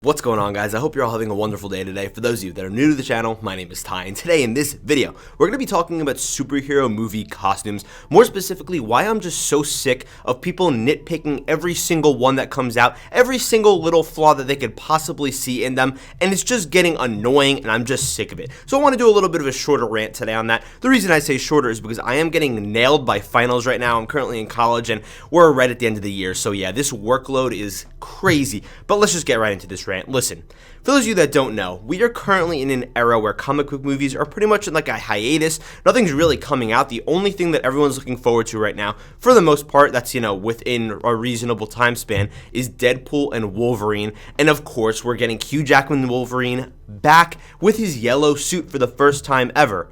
What's going on, guys? I hope you're all having a wonderful day today. For those of you that are new to the channel, my name is Ty, and today in this video, we're going to be talking about superhero movie costumes. More specifically, why I'm just so sick of people nitpicking every single one that comes out, every single little flaw that they could possibly see in them, and it's just getting annoying, and I'm just sick of it. So I want to do a little bit of a shorter rant today on that. The reason I say shorter is because I am getting nailed by finals right now. I'm currently in college, and we're right at the end of the year, so yeah, this workload is crazy. But let's just get right into this rant. Listen, for those of you that don't know, we are currently in an era where comic book movies are pretty much in like a hiatus. Nothing's really coming out. The only thing that everyone's looking forward to right now, for the most part, that's, within a reasonable time span, is Deadpool and Wolverine. And of course, we're getting Hugh Jackman Wolverine back with his yellow suit for the first time ever.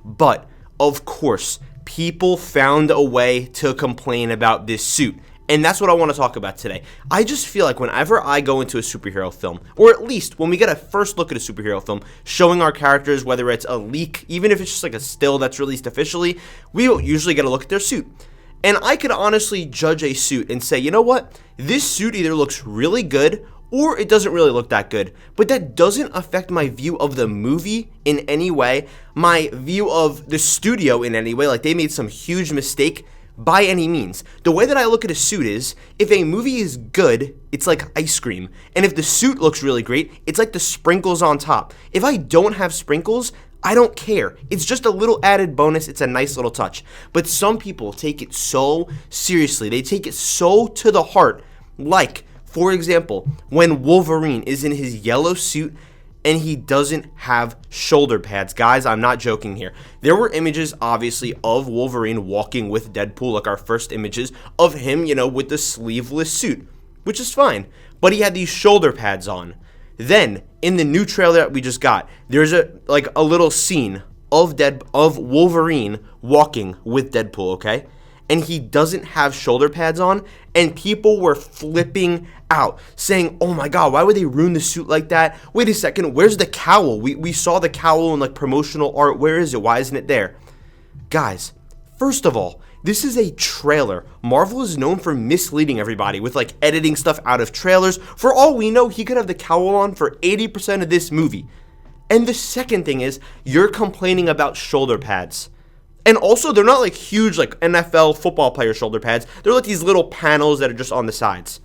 But, of course, people found a way to complain about this suit. And that's what I want to talk about today. I just feel like whenever I go into a superhero film, or at least when we get a first look at a superhero film, showing our characters, whether it's a leak, even if it's just like a still that's released officially, we will usually get a look at their suit. And I could honestly judge a suit and say, you know what? This suit either looks really good or it doesn't really look that good. But that doesn't affect my view of the movie in any way, my view of the studio in any way, like they made some huge mistake by any means. The way that I look at a suit is, if a movie is good, it's like ice cream. And if the suit looks really great, it's like the sprinkles on top. If I don't have sprinkles, I don't care. It's just a little added bonus. It's a nice little touch. But some people take it so seriously. They take it so to the heart. Like, for example, when Wolverine is in his yellow suit and he doesn't have shoulder pads. Guys, I'm not joking here. There were images, obviously, of Wolverine walking with Deadpool, like our first images of him, with the sleeveless suit, which is fine. But he had these shoulder pads on. Then, in the new trailer that we just got, there's a little scene of Wolverine walking with Deadpool, okay? And he doesn't have shoulder pads on, and people were flipping out, saying, oh my god, why would they ruin the suit like that? Wait a second, where's the cowl? We saw the cowl in promotional art. Where is it? Why isn't it there? Guys, first of all, this is a trailer. Marvel is known for misleading everybody with editing stuff out of trailers. For all we know, he could have the cowl on for 80% of this movie. And the second thing is, you're complaining about shoulder pads. And also, they're not huge NFL football player shoulder pads. They're these little panels that are just on the sides.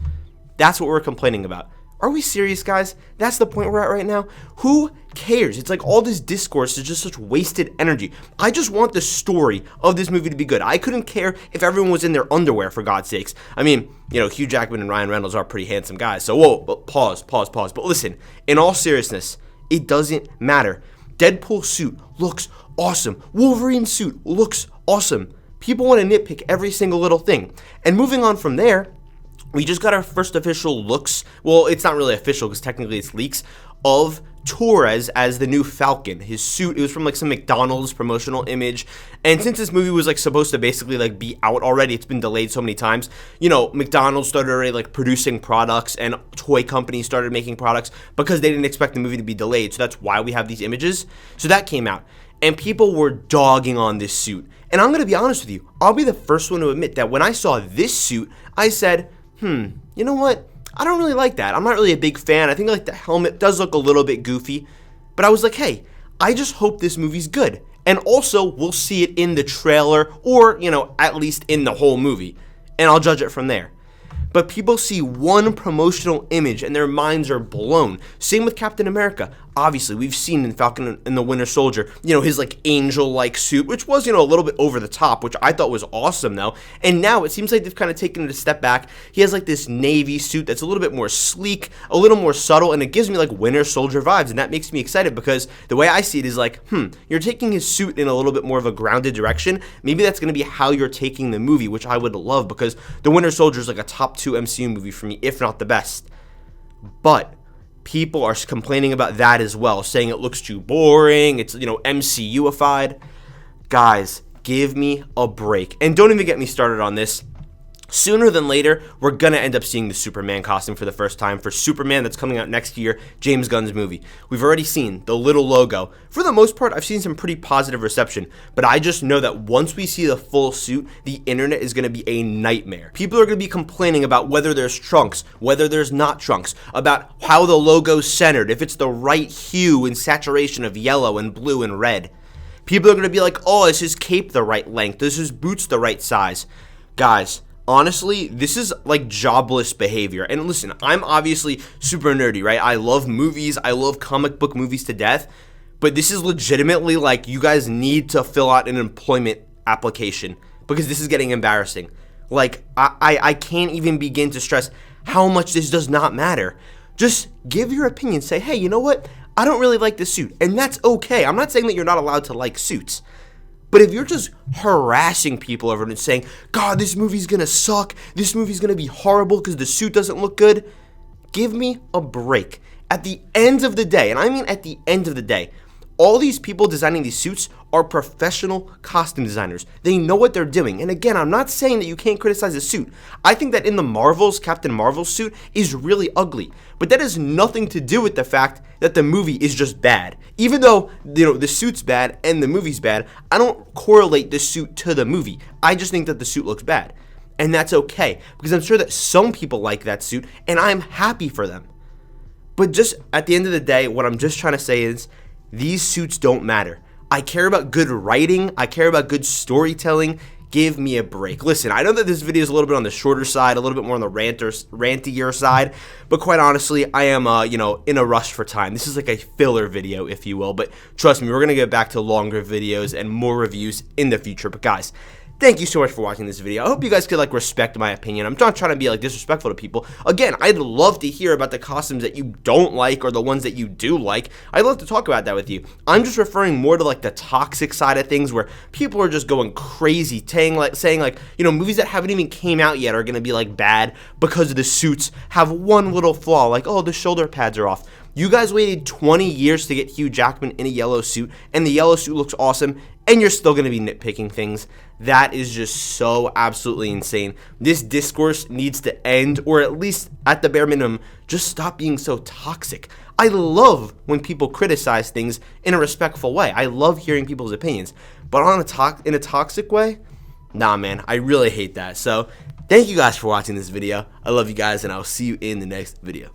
That's what we're complaining about. Are we serious, guys? That's the point we're at right now? Who cares? It's all this discourse is just such wasted energy. I just want the story of this movie to be good. I couldn't care if everyone was in their underwear, for God's sakes. I mean, Hugh Jackman and Ryan Reynolds are pretty handsome guys. So, whoa, pause. But listen, in all seriousness, it doesn't matter. Deadpool suit looks awesome. Wolverine suit looks awesome. People want to nitpick every single little thing. And moving on from there, we just got our first official looks. Well, it's not really official because technically it's leaks of Torres as the new Falcon. His suit, it was from some McDonald's promotional image. And since this movie was supposed to basically be out already, it's been delayed so many times. McDonald's started already producing products, and toy companies started making products because they didn't expect the movie to be delayed. So that's why we have these images. So that came out. And people were dogging on this suit. And I'm going to be honest with you. I'll be the first one to admit that when I saw this suit, I said, you know what? I don't really like that. I'm not really a big fan. I think the helmet does look a little bit goofy. But I was like, hey, I just hope this movie's good. And also, we'll see it in the trailer or, at least in the whole movie. And I'll judge it from there. But people see one promotional image and their minds are blown. Same with Captain America. Obviously, we've seen in Falcon and the Winter Soldier, his angel-like suit, which was, a little bit over the top, which I thought was awesome though. And now it seems like they've kind of taken it a step back. He has this navy suit that's a little bit more sleek, a little more subtle, and it gives me Winter Soldier vibes. And that makes me excited because the way I see it is you're taking his suit in a little bit more of a grounded direction. Maybe that's going to be how you're taking the movie, which I would love because the Winter Soldier is a top 2 MCU movie for me, if not the best. But people are complaining about that as well, saying it looks too boring, it's, MCU-ified. Guys, give me a break. And don't even get me started on this. Sooner than later, we're gonna end up seeing the Superman costume for the first time for Superman that's coming out next year, James Gunn's movie. We've already seen the little logo. For the most part, I've seen some pretty positive reception, but I just know that once we see the full suit, the internet is gonna be a nightmare. People are gonna be complaining about whether there's trunks, whether there's not trunks, about how the logo's centered, if it's the right hue and saturation of yellow and blue and red. People are gonna be like, oh, is his cape the right length? Is his boots the right size? Guys, honestly, this is like jobless behavior. And listen, I'm obviously super nerdy, right? I love movies. I love comic book movies to death. But this is legitimately like you guys need to fill out an employment application because this is getting embarrassing. Like, I can't even begin to stress how much this does not matter. Just give your opinion. Say, hey, you know what? I don't really like this suit. And that's okay. I'm not saying that you're not allowed to like suits. But if you're just harassing people over it and saying, God, this movie's gonna suck, this movie's gonna be horrible because the suit doesn't look good, give me a break. At the end of the day, and I mean at the end of the day, all these people designing these suits are professional costume designers. They know what they're doing. And again, I'm not saying that you can't criticize a suit. I think that in the Marvels, Captain Marvel's suit is really ugly. But that has nothing to do with the fact that the movie is just bad. Even though, the suit's bad and the movie's bad, I don't correlate the suit to the movie. I just think that the suit looks bad. And that's okay, because I'm sure that some people like that suit, and I'm happy for them. But just at the end of the day, what I'm just trying to say is, these suits don't matter. I care about good writing. I care about good storytelling. Give me a break. Listen, I know that this video is a little bit on the shorter side, a little bit more on the rantier side, but quite honestly, I am, in a rush for time. This is like a filler video, if you will, but trust me, we're going to get back to longer videos and more reviews in the future. But guys, thank you so much for watching this video. I hope you guys could respect my opinion. I'm not trying to be disrespectful to people. Again, I'd love to hear about the costumes that you don't like or the ones that you do like. I'd love to talk about that with you. I'm just referring more to the toxic side of things where people are just going crazy, saying movies that haven't even came out yet are gonna be bad because the suits have one little flaw, oh, the shoulder pads are off. You guys waited 20 years to get Hugh Jackman in a yellow suit, and the yellow suit looks awesome, and you're still going to be nitpicking things. That is just so absolutely insane. This discourse needs to end, or at least, at the bare minimum, just stop being so toxic. I love when people criticize things in a respectful way. I love hearing people's opinions. But in a toxic way? Nah, man, I really hate that. So, thank you guys for watching this video. I love you guys, and I'll see you in the next video.